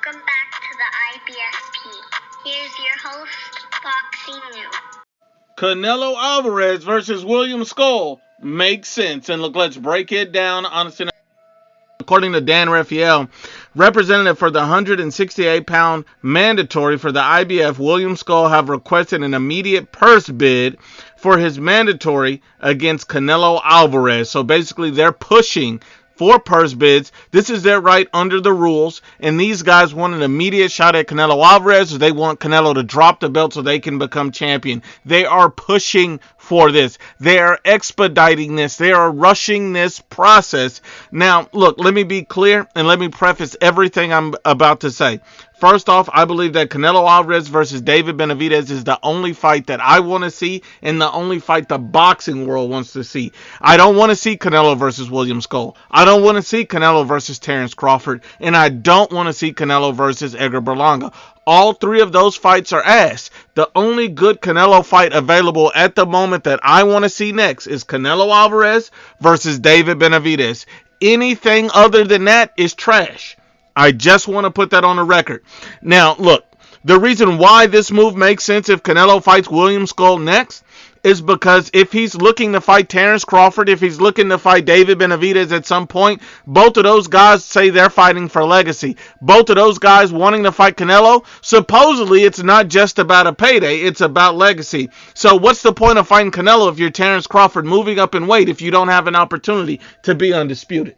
Welcome back to the IBSP. Here's your host, Boxing New. Canelo Alvarez versus William Scull makes sense. And look, let's break it down honestly. According to Dan Raphael, representative for the 168-pound mandatory for the IBF, William Scull have requested an immediate purse bid for his mandatory against Canelo Alvarez. So basically, they're pushing for purse bids. This is their right under the rules, and these guys want an immediate shot at Canelo Alvarez, or they want Canelo to drop the belt so they can become champion. They are pushing for this. They are expediting this. They are rushing this process. Now, look, let me be clear and let me preface everything I'm about to say. First off, I believe that Canelo Alvarez versus David Benavidez is the only fight that I want to see and the only fight the boxing world wants to see. I don't want to see Canelo versus William Scull. I don't want to see Canelo versus Terence Crawford. And I don't want to see Canelo versus Edgar Berlanga. All three of those fights are ass. The only good Canelo fight available at the moment that I want to see next is Canelo Alvarez versus David Benavidez. Anything other than that is trash. I just want to put that on the record. Now, look, the reason why this move makes sense if Canelo fights William Scull next is because if he's looking to fight Terence Crawford, if he's looking to fight David Benavidez at some point, both of those guys say they're fighting for legacy. Both of those guys wanting to fight Canelo, supposedly it's not just about a payday, it's about legacy. So what's the point of fighting Canelo if you're Terence Crawford moving up in weight if you don't have an opportunity to be undisputed?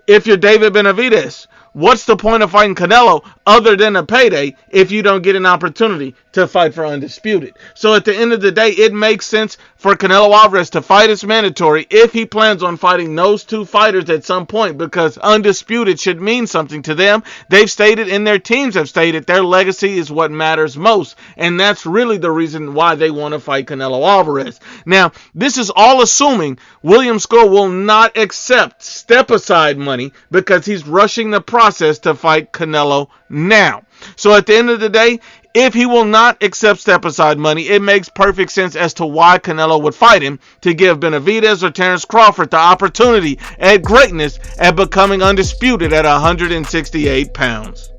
If you're David Benavidez, what's the point of fighting Canelo other than a payday if you don't get an opportunity to fight for undisputed? So at the end of the day, it makes sense for Canelo Alvarez to fight his mandatory if he plans on fighting those two fighters at some point, because undisputed should mean something to them. They've stated, and their teams have stated, their legacy is what matters most. And that's really the reason why they want to fight Canelo Alvarez. Now, this is all assuming William Scull will not accept step-aside money because he's rushing the process to fight Canelo now. So at the end of the day, if he will not accept step-aside money, it makes perfect sense as to why Canelo would fight him, to give Benavidez or Terence Crawford the opportunity at greatness at becoming undisputed at 168 pounds.